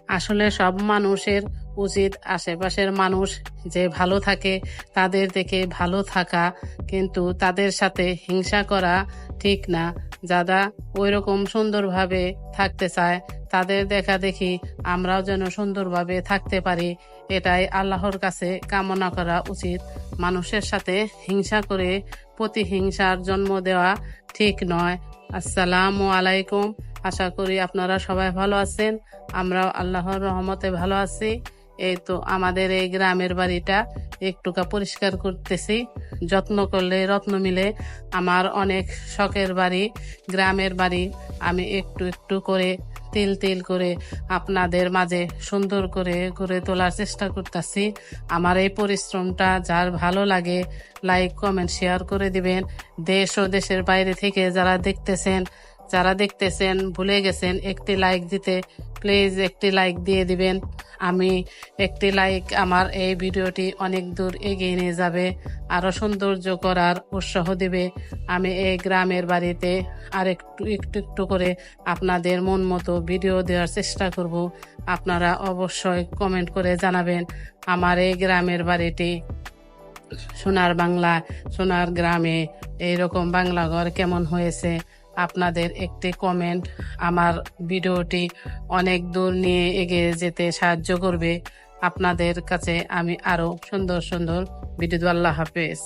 আসলে সব মানুষের উচিত আশেপাশের মানুষ যে ভালো থাকে তাদের দেখে ভালো থাকা, কিন্তু তাদের সাথে হিংসা করা ঠিক না। যারা ওইরকম সুন্দরভাবে থাকতে চায় তাদের দেখা দেখি আমরাও যেন সুন্দরভাবে থাকতে পারি, এটাই আল্লাহর কাছে কামনা করা উচিত। মানুষের সাথে হিংসা করে প্রতিহিংসার জন্ম দেওয়া ঠিক নয়। আসসালামু আলাইকুম। আশা করি আপনারা সবাই ভালো আছেন। আমরাও আল্লাহর রহমতে ভালো আছি। এই তো আমাদের এই গ্রামের বাড়িটা একটুকা পরিষ্কার করতেছি। যত্ন করলে রত্ন মিলে। আমার অনেক শখের বাড়ি, গ্রামের বাড়ি। আমি একটু একটু করে তিল তিল করে আপনাদের মাঝে সুন্দর করে গড়ে তোলার চেষ্টা করতেছি। আমার এই পরিশ্রমটা যার ভালো লাগে লাইক কমেন্ট শেয়ার করে দিবেন। দেশ ও দেশের বাইরে থেকে যারা দেখতেছেন ভুলে গেছেন একটি লাইক দিতে, প্লিজ একটি লাইক দিয়ে দিবেন। আমি একটি লাইক আমার এই ভিডিওটি অনেক দূর এগিয়ে নিয়ে যাবে, আরো সৌন্দর্য করার উৎসাহ দিবে। আমি এই গ্রামের বাড়িতে আর একটু একটু একটু করে আপনাদের মন মতো ভিডিও দেওয়ার চেষ্টা করব। আপনারা অবশ্যই কমেন্ট করে জানাবেন আমার এই গ্রামের বাড়িটি সোনার বাংলা, সোনার গ্রামে এইরকম বাংলা ঘর কেমন হয়েছে। আপনাদের একটি কমেন্ট আমার ভিডিওটি অনেক দূর নিয়ে এগিয়ে যেতে সাহায্য করবে। আপনাদের কাছে আমি আরো সুন্দর সুন্দর ভিডিও। আল্লাহ হাফেজ।